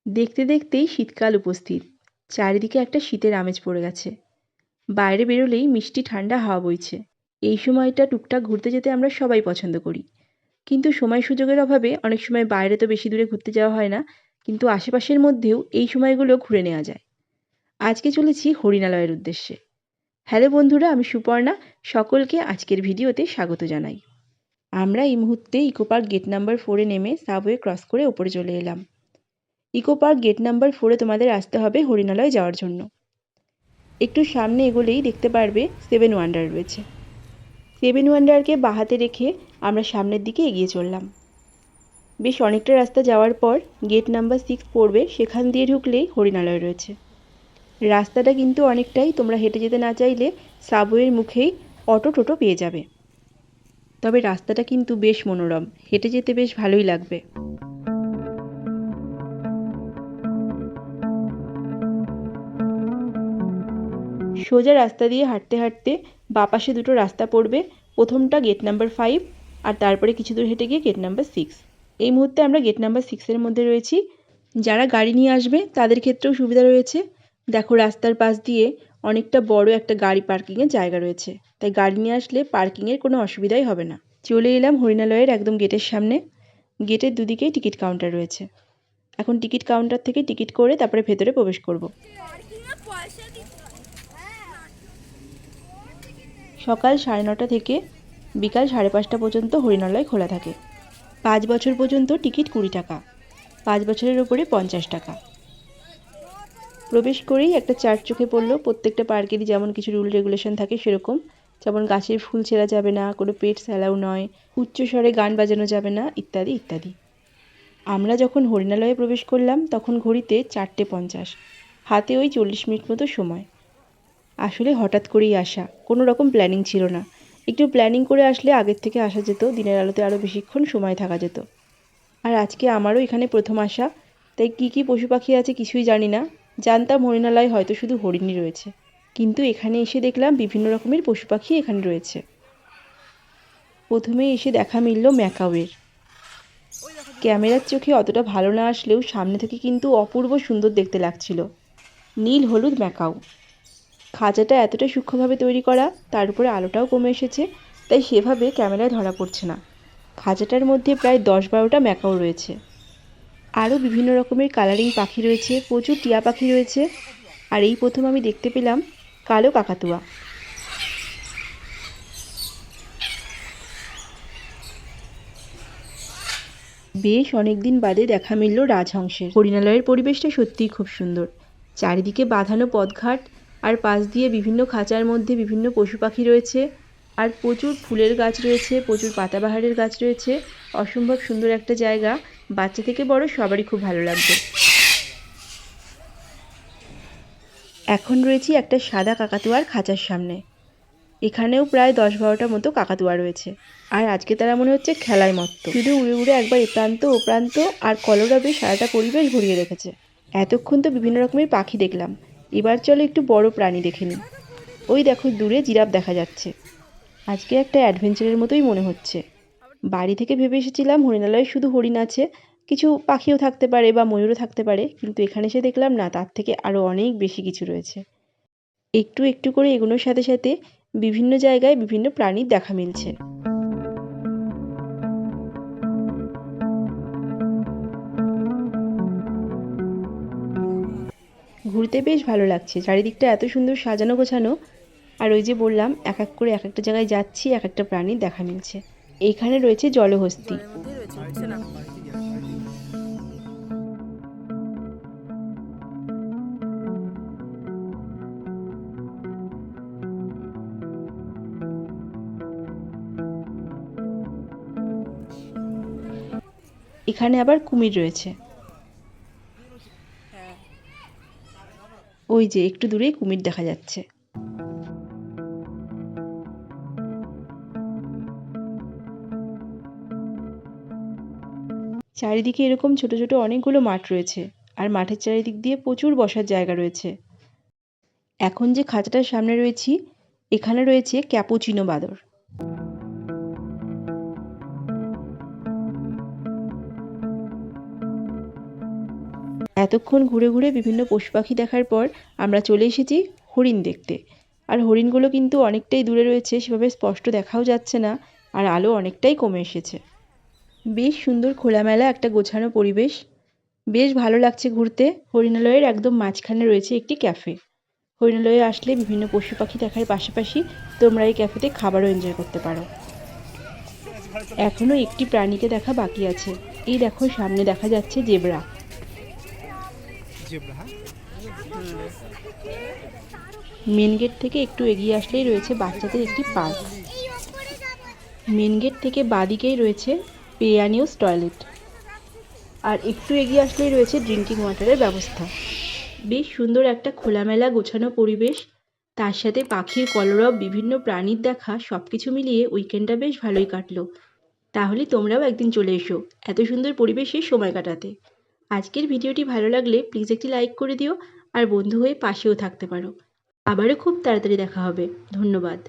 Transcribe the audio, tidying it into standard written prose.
দেখতে দেখতেই শীতকাল উপস্থিত। চারিদিকে একটা শীতের আমেজ পড়ে গেছে। বাইরে বেরোলেই মিষ্টি ঠান্ডা হাওয়া বইছে। এই সময়টা টুকটাক ঘুরতে যেতে আমরা সবাই পছন্দ করি। কিন্তু সময় সুযোগের অভাবে অনেক সময় বাইরে তো বেশি দূরে ঘুরতে যাওয়া হয় না, কিন্তু আশেপাশের মধ্যেও এই সময়গুলো ঘুরে নেওয়া যায়। আজকে চলেছি হরিণালয়ের উদ্দেশ্যে। হ্যালো বন্ধুরা, আমি সুপর্ণা। সকলকে আজকের ভিডিওতে স্বাগত জানাই। আমরা এই মুহূর্তে ইকো পার্ক গেট নাম্বার 4-এ নেমে সাবওয়ে ক্রস করে ওপরে চলে এলাম। ইকো পার্ক গেট নাম্বার 4-এ তোমাদের আসতে হবে হরিণালয় যাওয়ার জন্য। একটু সামনে এগোলেই দেখতে পারবে 7 ওয়ান্ডার রয়েছে। 7 ওয়ান্ডারকে বাঁ হাতে রেখে আমরা সামনের দিকে এগিয়ে চললাম। বেশ অনেকটা রাস্তা যাওয়ার পর গেট নাম্বার 6 পড়বে, সেখান দিয়ে ঢুকলেই হরিণালয় রয়েছে। রাস্তাটা কিন্তু অনেকটাই, তোমরা হেঁটে যেতে না চাইলে সাবওয়ের মুখেই অটো টোটো পেয়ে যাবে। তবে রাস্তাটা কিন্তু বেশ মনোরম, হেঁটে যেতে বেশ ভালোই লাগবে। সোজা রাস্তা দিয়ে হাঁটতে হাঁটতে বাঁ পাশে দুটো রাস্তা পড়বে। প্রথমটা গেট নাম্বার 5, আর তারপরে কিছু দূর হেঁটে গিয়ে গেট নাম্বার 6। এই মুহূর্তে আমরা গেট নাম্বার 6-এর মধ্যে রয়েছি। যারা গাড়ি নিয়ে আসবে তাদের ক্ষেত্রেও সুবিধা রয়েছে। দেখো, রাস্তার পাশ দিয়ে অনেকটা বড় একটা গাড়ি পার্কিংয়ের জায়গা রয়েছে, তাই গাড়ি নিয়ে আসলে পার্কিংয়ের কোনো অসুবিধাই হবে না। চলে এলাম হরিণালয়ের একদম গেটের সামনে। গেটের দুদিকেই টিকিট কাউন্টার রয়েছে। এখন টিকিট কাউন্টার থেকে টিকিট করে তারপরে ভেতরে প্রবেশ করব। সকাল 9:30 থেকে বিকাল 5:30 পর্যন্ত হরিণালয় খোলা থাকে। 5 বছর পর্যন্ত টিকিট 20 টাকা, 5 বছরের ওপরে 50 টাকা। প্রবেশ করেই একটা চার্ট চোখে পড়লো। প্রত্যেকটা পার্কেরই যেমন কিছু রুল রেগুলেশন থাকে সেরকম, যেমন গাছের ফুল ছেঁড়া যাবে না, কোনো পেটস অ্যালাউ নয়, উচ্চস্বরে গান বাজানো যাবে না, ইত্যাদি ইত্যাদি। আমরা যখন হরিণালয়ে প্রবেশ করলাম তখন ঘড়িতে 4:50, হাতে ওই 40 মিনিট মতো সময়। আসলে হঠাৎ করেই আসা, কোনো রকম প্ল্যানিং ছিল না। একটু প্ল্যানিং করে আসলে আগের থেকে আসা যেত, দিনের আলোতে আরও বেশিক্ষণ সময় থাকা যেত। আর আজকে আমারও এখানে প্রথম আসা, তাই কী কী পশু পাখি আছে কিছুই জানি না। জানতাম হরিণালয় হয়তো শুধু হরিণই রয়েছে, কিন্তু এখানে এসে দেখলাম বিভিন্ন রকমের পশু পাখি এখানে রয়েছে। প্রথমে এসে দেখা মিলল ম্যাকাওয়ের। ক্যামেরার চোখে অতটা ভালো না আসলেও সামনে থেকে কিন্তু অপূর্ব সুন্দর দেখতে লাগছিল। নীল হলুদ ম্যাকাও। খাঁচাটা এতটা সূক্ষ্মভাবে তৈরি করা, তার উপরে আলোটাও কমে এসেছে, তাই সেভাবে ক্যামেরায় ধরা পড়ছে না। খাঁচাটার মধ্যে প্রায় 10-12টা ম্যাকাও রয়েছে। আরও বিভিন্ন রকমের কালারিং পাখি রয়েছে, প্রচুর টিয়া পাখি রয়েছে। আর এই প্রথম আমি দেখতে পেলাম কালো কাকাতুয়া। বেশ অনেকদিন বাদে দেখা মিলল রাজহংসের। হরিণালয়ের পরিবেশটা সত্যিই খুব সুন্দর। চারিদিকে বাঁধানো পথঘাট, আর পাশ দিয়ে বিভিন্ন খাঁচার মধ্যে বিভিন্ন পশু পাখি রয়েছে। আর প্রচুর ফুলের গাছ রয়েছে, প্রচুর পাতাবাহারের গাছ রয়েছে। অসম্ভব সুন্দর একটা জায়গা, বাচ্চা থেকে বড় সবারই খুব ভালো লাগবে। এখন রয়েছি একটা সাদা কাকাতুয়ার খাঁচার সামনে। এখানেও প্রায় 10-12টা মতো কাকাতুয়া রয়েছে। আর আজকে তারা মনে হচ্ছে খেলায় মত্ত, শুধু উড়ে উড়ে একবার এ প্রান্ত ও প্রান্ত, আর কলরবে সারাটা পরিবেশ ভরিয়ে রেখেছে। এতক্ষণ তো বিভিন্ন রকমের পাখি দেখলাম, এবার চলো একটু বড় প্রাণী দেখে নিই। ওই দেখো, দূরে জিরাফ দেখা যাচ্ছে। আজকে একটা অ্যাডভেঞ্চারের মতোই মনে হচ্ছে। বাড়ি থেকে ভেবে এসেছিলাম হরিণালয়ে শুধু হরিণ আছে, কিছু পাখিও থাকতে পারে বা ময়ূরও থাকতে পারে, কিন্তু এখানে এসে দেখলাম না, তার থেকে আরও অনেক বেশি কিছু রয়েছে। একটু একটু করে এগুলোর সাথে সাথে বিভিন্ন জায়গায় বিভিন্ন প্রাণীর দেখা মিলছে। ঘুরতে বেশ ভালো লাগছে, চারিদিকটা এত সুন্দর সাজানো গোছানো। আর ওই যে বললাম, এক এক করে এক একটা জায়গায় যাচ্ছি, এক একটা প্রাণীর দেখা মিলছে। এইখানে রয়েছে জলহস্তি। এখানে আবার কুমির রয়েছে। ওই যে একটু দূরেই কুমির দেখা যাচ্ছে। চারিদিকে এরকম ছোট ছোট অনেকগুলো মাঠ রয়েছে, আর মাঠের চারিদিক দিয়ে প্রচুর বসার জায়গা রয়েছে। এখন যে খাঁচাটার সামনে রয়েছি, এখানে রয়েছে ক্যাপুচিনো বাঁদর। এতক্ষণ ঘুরে ঘুরে বিভিন্ন পশু পাখি দেখার পর আমরা চলে এসেছি হরিণ দেখতে। আর হরিণগুলো কিন্তু অনেকটাই দূরে রয়েছে, সেভাবে স্পষ্ট দেখাও যাচ্ছে না, আর আলো অনেকটাই কমে এসেছে। বেশ সুন্দর খোলামেলা একটা গোছানো পরিবেশ, বেশ ভালো লাগছে ঘুরতে। হরিণালয়ের একদম মাঝখানে রয়েছে একটি ক্যাফে। হরিণালয়ে আসলে বিভিন্ন পশু পাখি দেখার পাশাপাশি তোমরা এই ক্যাফেতে খাবারও এনজয় করতে পারো। এখনও একটি প্রাণীকে দেখা বাকি আছে। এই দেখো সামনে দেখা যাচ্ছে জেব্রা। মেন গেট থেকে একটু এগিয়ে আসলেই রয়েছে বাচ্চাদের একটি পার্ক। মেন গেট থেকে বাঁদিকেই রয়েছে পে অ্যান্ড ইউজ টয়লেট, আর একটু এগিয়ে আসলেই রয়েছে ড্রিঙ্কিং ওয়াটারের ব্যবস্থা। বেশ সুন্দর একটা খোলামেলা গোছানো পরিবেশ, তার সাথে পাখির কলরব, বিভিন্ন প্রাণীর দেখা, সব কিছু মিলিয়ে উইকেন্ডটা বেশ ভালোই কাটলো। তাহলে তোমরাও একদিন চলে এসো এত সুন্দর পরিবেশে সময় কাটাতে। আজকের ভিডিওটি ভালো লাগলে প্লিজ একটি লাইক করে দিও, আর বন্ধু হয়ে পাশেও থাকতে পারো। আবারও খুব তাড়াতাড়ি দেখা হবে। ধন্যবাদ।